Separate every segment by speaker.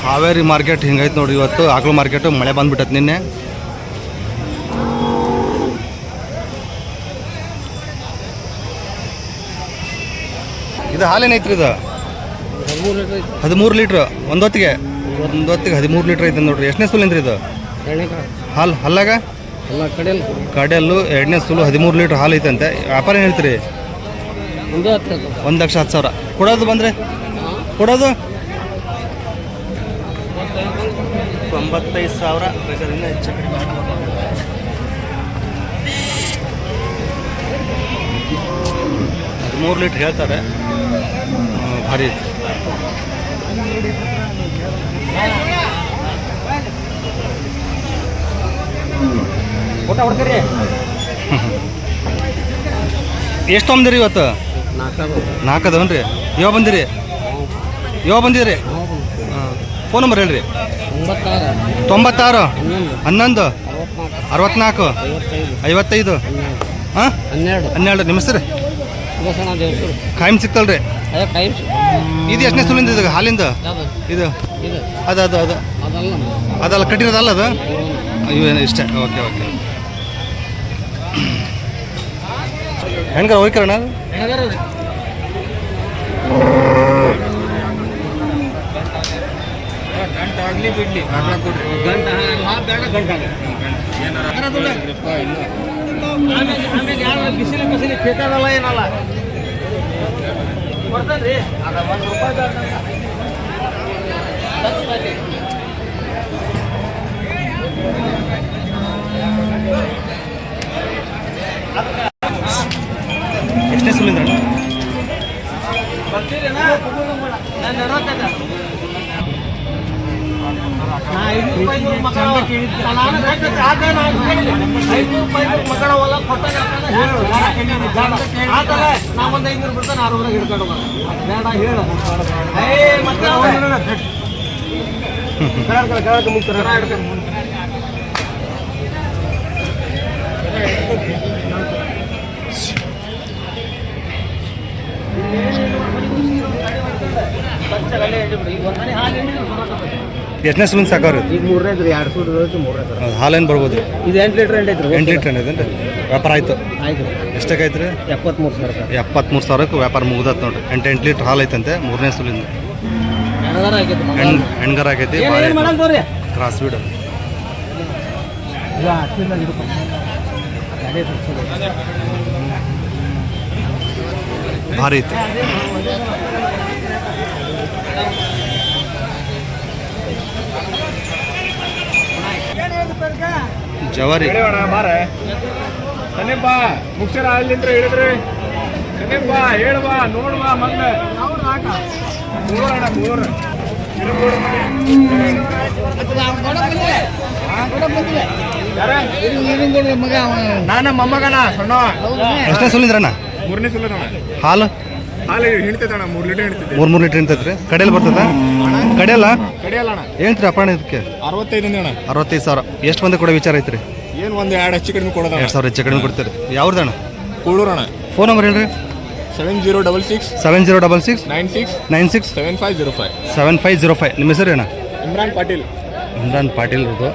Speaker 1: Haveri market ಹಿಂಗೈತೆ ನೋಡಿ ಇವತ್ತು. ಆಕಳು ಮಾರ್ಕೆಟು ಮಳೆ ಬಂದ್ಬಿಟ್ಟೈತೆ ನಿನ್ನೆ. ಇದು ಹಾಲೇನೈತ್ರಿ? ಇದು 13 ಲೀಟ್ರ್ ಒಂದು ಹೊತ್ತಿಗೆ 13 ಲೀಟ್ರ್ ಐತೆ ನೋಡ್ರಿ. ಎಷ್ಟನೇ ಸುಲಿಂದ್ರಿ ಇದು ಹಾಲು? ಹಲ್ಲಾಗ ಕಡೆಯಲ್ಲು 2ನೇ ಸುಲು 13 ಲೀಟ್ರ್ ಹಾಲು ಐತಂತೆ. ವ್ಯಾಪಾರ ಏನು ಹೇಳ್ತೀರಿ? 1,10,000. ಕೊಡೋದು ಬಂದರೆ ಕೊಡೋದು 95,000. ಬೇಕಾದ್ರೆ ಇನ್ನೂ ಹೆಚ್ಚು ಕಡಿಮೆ 13 ಲೀಟ್ರ್ ಹೇಳ್ತಾರೆ. ಭಾರಿ ಎಷ್ಟು ತೊಗೊಂಡಿರಿ ಇವತ್ತು? 4 ಅದಾವನ್ರಿ. ಯಾವ ಬಂದಿರಿ? ಫೋನ್ ನಂಬರ್ ಹೇಳ್ರಿ. 96 11 64 55 ಹಾಂ 12. ನಿಮ್ಮ ಹೆಸರು? ಕಾಯಂ ಸಿಕ್ತಲ್ರಿ? ಇದು ಎಷ್ಟನೇ ಸುಲಿಂದ ಇದು ಹಾಲಿಂದ? ಇದು ಅದಲ್ಲ ಕಟ್ಟಿರೋದಲ್ಲ ಅದು? ಇವೇನು ಇಷ್ಟ? ಓಕೆ. ಹೆಣ್ಗಾರ ಹೋಯ್ಕರಣ
Speaker 2: ಆಗಲಿ ಬಿಡ್ಲಿ ಬಿಸಿಲು ಕೇಳ್ತಾರಲ್ಲ ಏನಲ್ಲ ಕೊಡ್ತಾನ್ರಿ. ಅದ ₹1
Speaker 1: ಎಷ್ಟನೇ ಸುಲಿಂದ್ರ?
Speaker 2: ನಾವೊಂದು 500 ಬಿಡ್ತಾನೆ 600 ಹಿಡ್ಕೊಂಡು ಬೇಡ ಹೇಳು
Speaker 1: ಎಷ್ಟನೇ ಸುಲಿಂದ ಸಾಕಾವ್ರಿ?
Speaker 2: ಈಗ 3ನೇದು 2 ಸೂಡು 3
Speaker 1: ಹಾಲೇನು ಬರ್ಬೋದು?
Speaker 2: ಇದು 8 ಲೀಟ್ರ್ ಐತ್ರಿ.
Speaker 1: 8 ಲೀಟ್ರ್ ಐತೇನ್ರಿ? ವ್ಯಾಪಾರ ಆಯ್ತು? ಎಷ್ಟಕ್ಕೆ ಐತ್ರಿ? 73,000ಕ್ಕೆ ವ್ಯಾಪಾರ ಮುಗ್ದತ್ ನೋಡ್ರಿ. 8 ಲೀಟ್ರ್ ಹಾಲು ಐತಂತೆ. 3ನೇ ಸುಲಿಂದ ಹೆಣ್ಗಾರ ಆಗೈತಿ. ಕ್ರಾಸ್ ವೀಡ್ ಭಾರಿ ಐತಿ. ಜವಾರಿ
Speaker 2: ಬಾ ಮುಖ್ಯರ ಅಲ್ಲಿಂದ ಹೇಳಿದ್ರಿ ಬಾ ಹೇಳುವ ನೋಡುವ ಮೊದಲ ನಾನು ಮೊಮ್ಮಗನ ಸಣ್ಣ.
Speaker 1: ಎಷ್ಟನೇ ಸುಲಿಂದ್ರಣ್ಣ?
Speaker 2: 3ನೇ ಸುಲಿಂದ.
Speaker 1: ಹಾಲು
Speaker 2: ಹಿಡಿತೈತಣ್ಣ 3 ಲೀಟರ್ ಹಿಡಿತೈತೆ.
Speaker 1: 3 ಲೀಟ್ರ್ ಹಿಡಿತೈತ್ರಿ. ಕಡೆಯಲ್ಲಿ ಬರ್ತದ? ಕಡೆಯಲ್ಲ ಏನ್ರಿ ಅಪ್ಪಣ್ಣ ಇದಕ್ಕೆ? 65,000. ಎಷ್ಟು ಮಂದಿ ಕೊಡೋ ವಿಚಾರ ಐತ್ರಿ?
Speaker 2: ಏನು ಒಂದು 2 ಹೆಚ್ಚು ಕಡಿಮೆ ಕೊಡೋದು.
Speaker 1: 2,000 ಹೆಚ್ಚು ಕಡಿಮೆ ಕೊಡ್ತೀರಿ. ಯಾವ್ದಣ್ಣ?
Speaker 2: ಕೂಳೂರಣ್ಣ.
Speaker 1: ಫೋನ್ ನಂಬರ್ ಹೇಳ್ರಿ.
Speaker 2: 7066
Speaker 1: 96 7505. ನಿಮ್ಮ ಹೆಸರು ಅಣ್ಣ?
Speaker 2: ಇಮ್ರಾನ್
Speaker 1: ಪಾಟೀಲ್ ಇದು.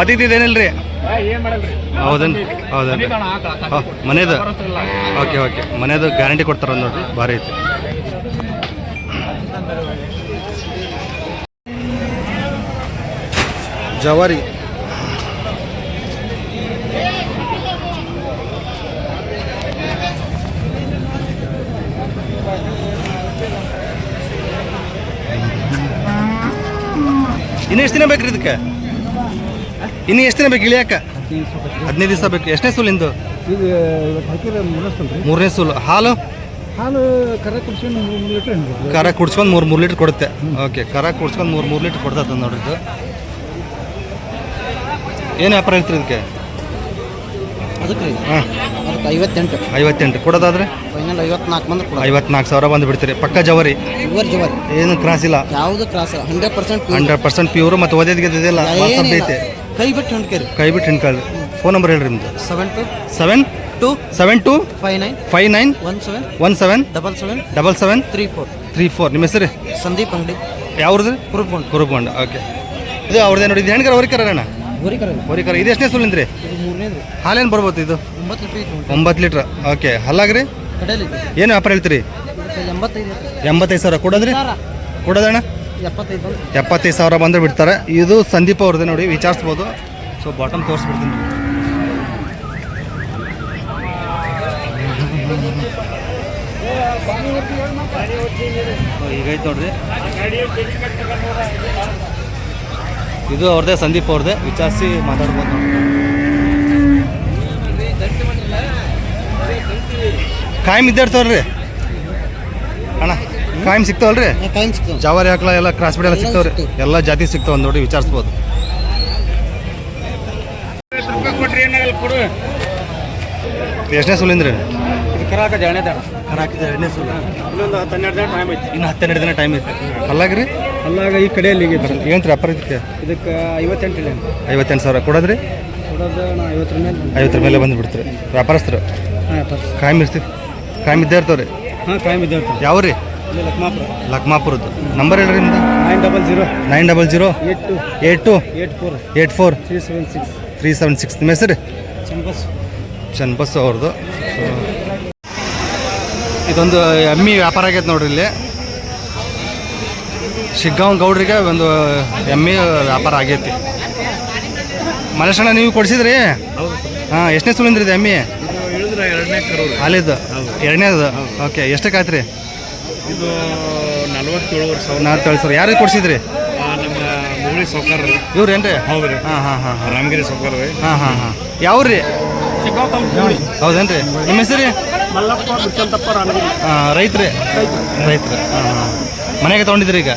Speaker 1: ಒತ್ತಿದ್ದೇನಿಲ್ರಿ? ಹೌದನ್ ಮನೇದು? ಓಕೆ ಮನೇದು ಗ್ಯಾರಂಟಿ ಕೊಡ್ತಾರ ನೋಡ್ರಿ. ಭಾರಿ ಐತಿ. ಜವಾರಿ ಇನ್ನು ಎಷ್ಟು ದಿನ ಬೇಕ್ರಿ ಇದಕ್ಕೆ? ಇನ್ನು ಎಷ್ಟು ದಿನ ಬೇಕು ಇಳಿಯಾಕ? 15 ದಿವಸ ಬೇಕು. ಎಷ್ಟನೇ ಸುಲಿಂದು? 3ನೇ ಸುಲು. ಹಾಲು ಕರ ಕುಡ್ಸ್ಕೊಂಡು 3 ಲೀಟ್ರ್ ಕೊಡುತ್ತೆ. ಓಕೆ, ಕರ ಕುಡ್ಸ್ಕೊಂಡು 3 ಲೀಟ್ರ್ ಕೊಡ್ತದೆ ನೋಡ್ರಿ. ಇದು ಏನು ವ್ಯಾಪಾರ ಹೇಳ್ತೀರಿ ಇದಕ್ಕೆ?
Speaker 3: ಅದಕ್ಕೆ
Speaker 1: ಹಾಂ 58 ಕೊಡೋದಾದ್ರೆ 54,000 ಬಂದು ಬಿಡ್ತೀರಿ. ಪಕ್ಕ ಜವರಿ ಏನು ಕ್ರಾಸ್ ಇಲ್ಲ?
Speaker 3: ಯಾವುದು ಕ್ರಾಸ್ 100%
Speaker 1: 100% ಪ್ಯೂರ್. ಮತ್ತು ಓದೇದಿಗೆ ಐತೆ
Speaker 3: ಕೈ ಬಿಟ್ಟು
Speaker 1: ಹಿಂಡ್ಕಲ್ರಿ. ಫೋನ್ ನಂಬರ್ ಹೇಳ್ರಿ ನಿಮ್ದು.
Speaker 3: 72
Speaker 1: 72
Speaker 3: 59
Speaker 1: 59
Speaker 3: 17
Speaker 1: 17
Speaker 3: 77
Speaker 1: 77
Speaker 3: 34
Speaker 1: 34. ನಿಮ್ಮ ಹೆಸರು
Speaker 3: ಸಂದೀಪ್ ಅಂಗಡಿ
Speaker 1: ಯಾವ್ದು?
Speaker 3: ಕುರುಪ್ಕೊಂಡು
Speaker 1: ಕುರುಬಂಡ. ಓಕೆ, ಇದು ಅವ್ರದ್ದೇ ನೋಡಿ. ಇದು ಹೆಣ್ಕರ ಹೊರಿಕರ ಅಣ್ಣ? ಹೊರಿಕರ. ಇದು ಎಷ್ಟನೇ ಸುಲಿಂದ್ರಿ?
Speaker 3: ಇದು ಮೂರನೇದು
Speaker 1: ಹಾಲೇನು ಬರ್ಬೋದು ಇದು?
Speaker 3: 9 ಲೀಟ್ರ್
Speaker 1: 9 ಲೀಟ್ರ್. ಓಕೆ, ಹಲ್ಲಾಗ್ರಿ
Speaker 3: ಕಡೆಯಲ್ಲಿ
Speaker 1: ಏನು ವ್ಯಾಪಾರ ಹೇಳ್ತೀರಿ?
Speaker 3: 85
Speaker 1: 85,000 ಕೊಡೋದ್ರಿ? ಕೊಡೋದಣ್ಣ
Speaker 3: 75
Speaker 1: 75,000 ಬಂದರೆ ಬಿಡ್ತಾರೆ. ಇದು ಸಂದೀಪ್ ಅವ್ರದ್ದು ನೋಡಿ, ವಿಚಾರಿಸ್ಬೋದು. So bottom ತೋರಿಸ್ಬಿಡ್ತೀನಿ. ಈಗೈತೆ ನೋಡ್ರಿ, ಇದು ಅವ್ರದ್ದೇ, ಸಂದೀಪ್ ಅವ್ರದ್ದೇ. ವಿಚಾರಿಸಿ ಮಾತಾಡ್ಬೋದು ನೋಡಿ. ಕಾಯಂ ಇದ್ದೇ ಇರ್ತಾವ್ರಿ ಅಣ್ಣ? ಕಾಯಂ ಸಿಗ್ತಾವಲ್ರಿ?
Speaker 3: ಕಾಯಿನ್ ಸಿಗ್ತಾವೆ.
Speaker 1: ಜವಾರಿ ಹಾಕ್ಲ ಎಲ್ಲ ಕ್ರಾಸ್ ಬಿಡ್ ಎಲ್ಲ ಸಿಗ್ತಾವ್ರಿ. ಎಲ್ಲ ಜಾತಿ ಸಿಗ್ತಾವ ನೋಡಿ, ವಿಚಾರಿಸ್ಬೋದು. ಎಷ್ಟನೇ ಸುಲಿಂದ್ರಿ?
Speaker 3: ಕರಾಕ ಜಾಣೆ ದಾಣ
Speaker 1: ಕರಾಕಿದ ಎರಡನೇ ಸುಲು.
Speaker 3: ಇನ್ನೊಂದು 10-12 ದಿನ ಟೈಮ್ ಐತಿ.
Speaker 1: ಇನ್ನು 10-12 ದಿನ ಟೈಮ್ ಐತೆ. ಅಲ್ಲಾಗ್ರಿ
Speaker 3: ಅಲ್ಲಾಗ ಈ ಕಡೆಯಲ್ಲಿ
Speaker 1: ಏನು ವ್ಯಾಪಾರ ಇದಕ್ಕೆ?
Speaker 3: ಇದಕ್ಕೆ 58 ಇಲ್ಲ
Speaker 1: 58,000 ಕೊಡೋದ್ರಿ?
Speaker 3: ಕೊಡೋದು ನಾ 50 ಮೇಲೆ
Speaker 1: 50 ಮೇಲೆ ಬಂದು ಬಿಡ್ತೀರಿ. ವ್ಯಾಪಾರಸ್ಥರು ಕಾಯಂ ಇರ್ತೀವಿ, ಕಾಯಂ ಇದ್ದೇ ಇರ್ತಾವ್ರಿ.
Speaker 3: ಹಾಂ ಕಾಯಂ ಇದೆ ಇರ್ತಾವೆ.
Speaker 1: ಯಾವ ರೀ?
Speaker 3: ಇಲ್ಲಿ ಲಕ್ಮಾಪುರ.
Speaker 1: ಲಕ್ಮಾಪುರದ್ದು. ನಂಬರ್ ಹೇಳ್ರಿ ನಿಮ್ದು?
Speaker 3: 900
Speaker 1: 900 82
Speaker 3: 84
Speaker 1: 84
Speaker 3: 376
Speaker 1: 376. ನಿಮ್ಮ ಹೆಸರು?
Speaker 3: ಚಂಪಸ್
Speaker 1: ಚನ್ನಬಸ್ಸು ಅವ್ರದ್ದು. ಸೊ ಇದೊಂದು ಎಮ್ಮಿ ವ್ಯಾಪಾರ ಆಗೈತೆ ನೋಡ್ರಿ ಇಲ್ಲಿ. ಶಿಗ್ಗಾಂವ್ ಗೌಡ್ರಿಗೆ ಒಂದು ಎಮ್ಮಿ ವ್ಯಾಪಾರ ಆಗೈತಿ. ಮಲೇಶಣ್ಣ ನೀವು ಕೊಡಿಸಿದ್ರಿ? ಹಾಂ, ಎಷ್ಟನೇ ಸುಲಿಂದ್ರಿ ಇದು ಎಮ್ಮಿ? ಹಾಲಿದ್ದು ಎರಡನೇದು. ಓಕೆ, ಎಷ್ಟಕ್ಕೆ ಆಯ್ತು ರೀ?
Speaker 2: ಇದು 47,000.
Speaker 1: 47,000. ಯಾರಿಗೆ ಕೊಡಿಸಿದ್ರಿ?
Speaker 2: ನಮ್ಮ ಮುಗುಳಿ ಸೌಕಾರ
Speaker 1: ಇವ್ರು ಏನ್ರಿ?
Speaker 2: ಹೌದ್ರಿ.
Speaker 1: ಹಾಂ ಹಾಂ ಹಾಂ ಹಾಂ
Speaker 2: ರಾಮಗಿರಿ ಸೌಕಾರ ರೀ.
Speaker 1: ಹಾಂ ಹಾಂ ಹಾಂ. ಯಾವ್ರಿ? ಹೌದೇನ್ರಿ? ನಿಮ್ಮ ಹೆಸರು?
Speaker 2: ಮಲ್ಲಪ್ಪ ಬಿಟ್ಟಂತಪ್ಪ ರಾಮಗಿರಿ.
Speaker 1: ರೈತ್ರಿ? ರೈತ್ರಿ. ಹಾಂ ಹಾಂ. ಮನೆಗೆ ತೊಗೊಂಡಿದ್ರಿ ಈಗ?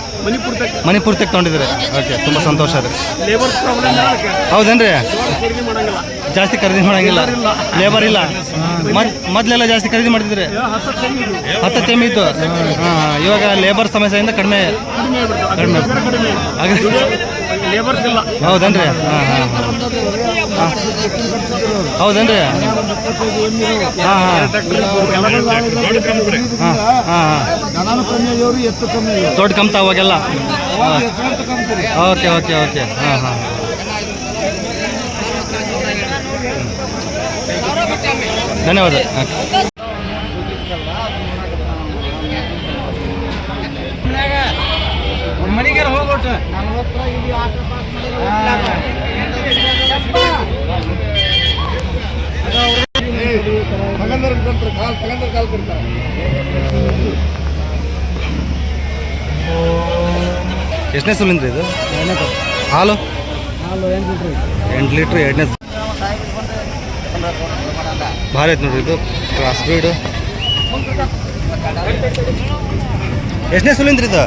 Speaker 1: ಮನೆ ಪೂರ್ತಿಗೆ ತೊಗೊಂಡಿದ್ರಿ. ಓಕೆ, ತುಂಬ ಸಂತೋಷ ರೀ.
Speaker 2: ಲೇಬರ್ ಪ್ರಾಬ್ಲಮ್
Speaker 1: ಹೌದೇನ್ರಿ?
Speaker 2: ಖರೀದಿ ಮಾಡಂಗಿಲ್ಲ.
Speaker 1: ಜಾಸ್ತಿ ಖರೀದಿ ಮಾಡಂಗಿಲ್ಲ, ಲೇಬರ್ ಇಲ್ಲ. ಮೊದಲೆಲ್ಲ ಜಾಸ್ತಿ ಖರೀದಿ ಮಾಡ್ತಿದ್ರಿ? 10 ತೆಮ್ಮಿ ಇತ್ತು. ಹಾಂ ಹಾಂ. ಇವಾಗ ಲೇಬರ್ ಸಮಸ್ಯೆಯಿಂದ ಕಡಿಮೆ
Speaker 2: ಲೇಬರ್ಸ್ ಇಲ್ಲ.
Speaker 1: ಹೌದೇನ್ರಿ? ಹಾಂ ಹಾಂ ಹಾಂ. ಹೌದೇನ್ರಿ? ಹಾಂ ಹಾಂ ಹಾಂ ಹಾಂ. ದೊಡ್ಡ ಕಮ್ತ ಅವಾಗೆಲ್ಲ. Okay okay okay. ಹಾಂ ಹಾಂ. ಧನ್ಯವಾದ.
Speaker 3: ಮನೆಗೆ ಹೋಗ್ಬಿಟ್ಟು
Speaker 1: ಎಷ್ಟನೇ ಸುಲಿಂದ್ರಿ ಇದು? ಹಾಲು 8 ಲೀಟ್ರ್ ಎರಡನೇ. ಭಾರಿ ಐತೆ ನೋಡ್ರಿ ಇದು, ಕ್ರಾಸ್ ಬ್ರೀಡ್. ಎಷ್ಟನೇ ಸುಲಿಂದ್ರಿ ಇದು?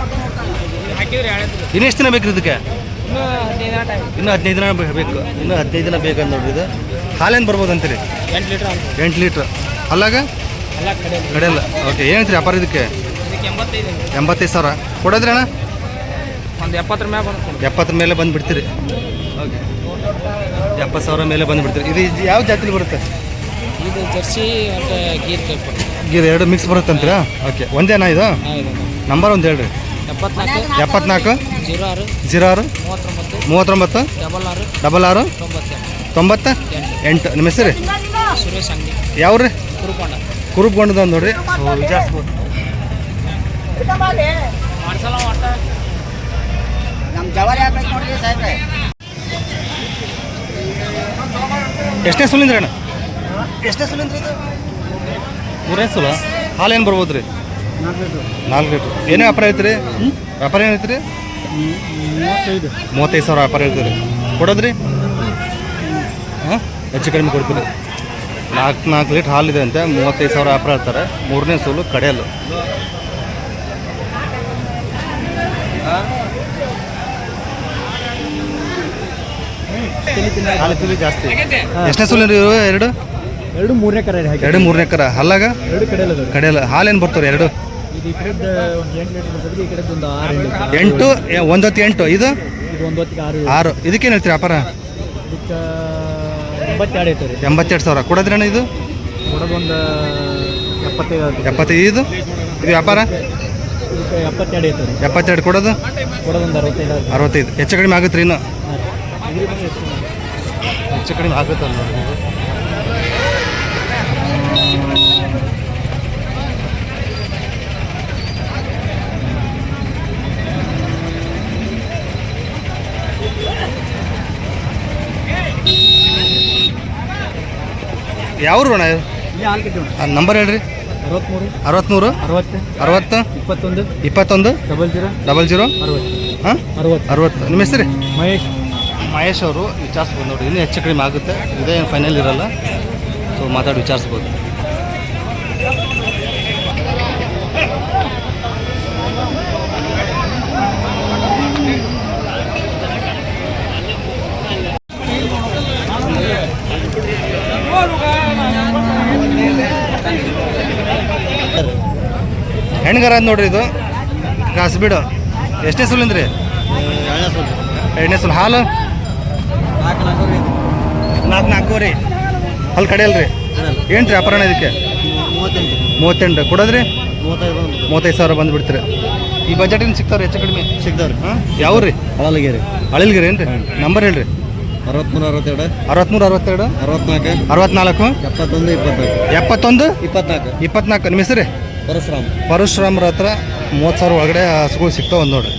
Speaker 1: ಇನ್ನು ಎಷ್ಟು ದಿನ ಬೇಕು ಇದಕ್ಕೆ? ಇನ್ನೂ 15 ದಿನ ಬೇಕು. ಇನ್ನೂ 15 ದಿನ ಬೇಕಂತ ನೋಡ್ರಿ ಇದು. ಹಾಲೇನು ಬರ್ಬೋದು ಅಂತೀರಿ? 8 ಲೀಟ್ರ್. ಅಲ್ಲಾಗ ಕಡೆಯಲ್ಲ. ಓಕೆ, ಏನೈತ್ರಿ ವ್ಯಾಪಾರ ಇದಕ್ಕೆ? 85,000 ಕೊಡೋದ್ರಿ ಅಣ್ಣ?
Speaker 3: ಒಂದು
Speaker 1: 70 ಮೇಲೆ ಬಂದು ಬಿಡ್ತೀರಿ. ಓಕೆ, 70,000 ಮೇಲೆ ಬಂದು ಬಿಡ್ತೀರಿ. ಇದು ಯಾವ ಜಾತಿಲಿ ಬರುತ್ತೆ?
Speaker 3: ಇದು ಜರ್ಸಿ ಮತ್ತು
Speaker 1: ಗೀರ್ ಎರಡು ಮಿಕ್ಸ್ ಬರುತ್ತೆ ಅಂತೀರಾ? ಓಕೆ, ಒಂದೇನಾ ಇದು? ನಂಬರ್ ಒಂದು ಹೇಳ್ರಿ. 74 06 39 66 98. ನಿಮ್ಮ ಹೆಸರು?
Speaker 3: ಸುರೇಶ್ ಅಂಗಡಿ.
Speaker 1: ಯಾವ್ರಿ?
Speaker 3: ಕುರುಪೊಂಡ.
Speaker 1: ನೋಡ್ರಿ. ವಿಚಾರಿಸ್ಬೋದು. ಎಷ್ಟನೇ ಸುಲಿಂದ್ರಿ ಅಣ್ಣ? ಎಷ್ಟನೇ ಸುಲಿಂದ್ರಿ ಇದು? 3ನೇ ಸುಲ. ಹಾಲು ಏನು ಬರ್ಬೋದು ರೀ? 4 ಲೀಟ್ರ್. ಏನೇ ವ್ಯಾಪಾರ ಐತ್ರಿ? ವ್ಯಾಪಾರ ಏನೈತ್ರಿ? 35,000 ವ್ಯಾಪಾರ ಹೇಳ್ತೀರಿ. ಕೊಡೋದ್ರಿ? ಹಾಂ, ಹೆಚ್ಚು ಕಡಿಮೆ ಕೊಡ್ತೀರಿ. 4 ಲೀಟ್ರ್ ಹಾಲಿದೆ ಅಂತೆ. 35,000 ವ್ಯಾಪಾರ ಹೇಳ್ತಾರೆ. 3ನೇ ಸೋಲು ಕಡೆಯಲ್ಲ. ಹಾಲು ತಿಳಿ ಜಾಸ್ತಿ. ಎಷ್ಟನೇ ಸೋಲು ಇವು?
Speaker 3: 2 3ನೇ ಕರ
Speaker 1: 2 3ನೇ ಕರ. ಹಲ್ಲಾಗ
Speaker 3: 2
Speaker 1: ಕಡೆಯಲ್ಲ. ಹಾಲೇನು ಬರ್ತಾರೆ? 2
Speaker 3: ಇದು ಈ ಕಡೆದು ಒಂದು 8 ಲೀಟರ್ ಬರ್ತದೆ, ಈ ಕಡೆದು ಒಂದು 6
Speaker 1: 8. ಒಂದು ಹೊತ್ತಿಗೆ 8. ಇದು
Speaker 3: ಇದು ಒಂದು ಹೊತ್ತಿಗೆ 6.
Speaker 1: 6. ಇದಕ್ಕೇನು ಹೇಳ್ತೀರಿ ವ್ಯಾಪಾರ?
Speaker 3: ಇದಕ್ಕೆ 82 ಐತೆ ರೀ
Speaker 1: 82,000 ಕೊಡೋದ್ರಿ ಅಣ್ಣ ಇದು
Speaker 3: ಕೊಡೋದೊಂದು 75 ಆಗುತ್ತೆ
Speaker 1: 75 ಇದು ವ್ಯಾಪಾರ
Speaker 3: ಇದಕ್ಕೆ 72 ಐತೆ ರೀ
Speaker 1: 72 ಕೊಡೋದು
Speaker 3: ಕೊಡೋದೊಂದು 65 ಆಗುತ್ತೆ
Speaker 1: 65 ಹೆಚ್ಚು ಕಡಿಮೆ ಆಗುತ್ತೆ ರೀ ಇನ್ನು
Speaker 3: ಹಾಂ ರೀ
Speaker 1: ಹೆಚ್ಚು ಕಡಿಮೆ ಆಗುತ್ತಲ್ಲ ನೋಡಿ ಯಾವ ಅಣ್ಣ ಇದು
Speaker 3: ಇಲ್ಲಿ ಹಾಲು ಕಿಟ್ಟು
Speaker 1: ನಂಬರ್ ಹೇಳ್ರಿ
Speaker 3: 63
Speaker 1: 63
Speaker 3: 60
Speaker 1: 60
Speaker 3: 21
Speaker 1: 21
Speaker 3: 00
Speaker 1: 00
Speaker 3: 60
Speaker 1: ಹಾಂ 60 ನಿಮ್ಮ ಹೆಸರು
Speaker 3: ಮಹೇಶ್
Speaker 1: ಮಹೇಶ್ ಅವರು ವಿಚಾರಿಸ್ಬೋದು ನೋಡಿ ಇನ್ನೂ ಹೆಚ್ಚು ಕಡಿಮೆ ಆಗುತ್ತೆ ಇದೇ ಏನು ಫೈನಲ್ ಇರಲ್ಲ ಸೊ ಮಾತಾಡಿ ವಿಚಾರಿಸ್ಬೋದು ಹೆಣ್ಗರ ಅಂತ ನೋಡ್ರಿ ಇದು ಕಾಸ್ಬಿಡು ಎಷ್ಟನೇ ಸುಲಿಂದ್ರಿ ಎರಡನೇ ಸುಲ್ ಹಾಲು 4 ರೀ ಅಲ್ಲಿ ಕಡೆಯಲ್ರಿ ಏನು ರೀ ಅಪರಾಣ ಇದಕ್ಕೆ 38 ಕೊಡೋದ್ರಿ 35,000 ಬಂದುಬಿಡ್ತೀರಿ ಈ ಬಜೆಟಿನ ಸಿಗ್ತಾವ್ರಿ ಹೆಚ್ಚು ಕಡಿಮೆ
Speaker 3: ಸಿಗ್ತಾವ್ರಿ
Speaker 1: ಹಾಂ ಯಾವ ರೀ
Speaker 3: ಅಳಲ್ಗೇರಿ
Speaker 1: ಅಳಿಲ್ಗಿರಿ ಏನು ರೀ ನಂಬರ್ ಹೇಳ್ರಿ
Speaker 3: 63
Speaker 1: 63 62
Speaker 3: 64
Speaker 1: 64
Speaker 3: 71
Speaker 1: 71
Speaker 3: 24
Speaker 1: 24 ನಿಮ್ಮ ಹೆಸರು ಪರಶುರಾಮ್ರ ಹತ್ರ 30,000 ಒಳಗಡೆ ಹಸುಗಳು ಸಿಗ್ತಾವೆ ಒಂದು ನೋಡ್ರಿ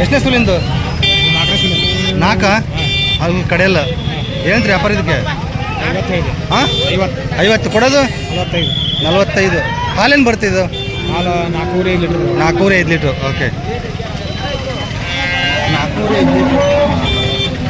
Speaker 1: ಎಷ್ಟನೇ ಸುಲಿಂದು 4 ಅಲ್ಲಿ ಕಡೆಯಲ್ಲ ಏನಂತ್ರಿ ವ್ಯಾಪಾರ ಇದಕ್ಕೆ ಹಾಂ 50 ಕೊಡೋದು 45 ಹಾಲೇನು ಬರ್ತಿದ್ದು
Speaker 3: ಹಾಲು 405 ಲೀಟ್ರ್
Speaker 1: 405 ಲೀಟ್ರ್ ಓಕೆ 405 ಲೀಟ್ರ್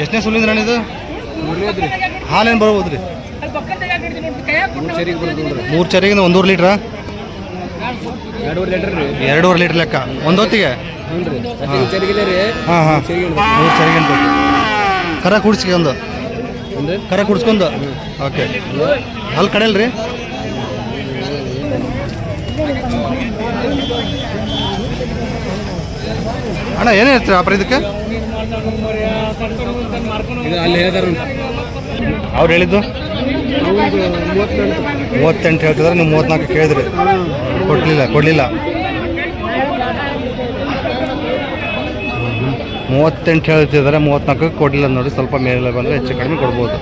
Speaker 1: ಎಷ್ಟನೇ ಸುಲಿಂದ್ರ ಇದು ಹಾಲೇನು ಬರ್ಬೋದು ರೀ 3 ಚರಿಗೆ 1.5 ಲೀಟ್ರಾ 2.5 ಲೀಟ್ರ್ ಲೆಕ್ಕ ಒಂದು ಹೊತ್ತಿಗೆ ಹಾಂ ಹಾಂ 3 ಚರಿಗೆ ಅಂತ ಕರ ಕುಡಿಸ್ಕೊಂಡು ಕರ ಕುಡಿಸ್ಕೊಂಡು ಓಕೆ ಅಲ್ಲಿ ಕಡೆಯಲ್ರಿ ಅಣ್ಣ ಏನೇ ಇರ್ತೀರ ವ್ಯಾಪಾರ ಇದಕ್ಕೆ ಅವ್ರು ಹೇಳಿದ್ದು 38 ಹೇಳ್ತಿದ್ರೆ ನೀವು 34 ಕೇಳಿದ್ರಿ ಕೊಡಲಿಲ್ಲ 38 ಹೇಳ್ತಿದ್ದಾರೆ 34 ಕೊಡಲಿಲ್ಲ ನೋಡಿ ಸ್ವಲ್ಪ ಮೇಲೆ ಬಂದರೆ ಹೆಚ್ಚು ಕಡಿಮೆ ಕೊಡ್ಬೋದು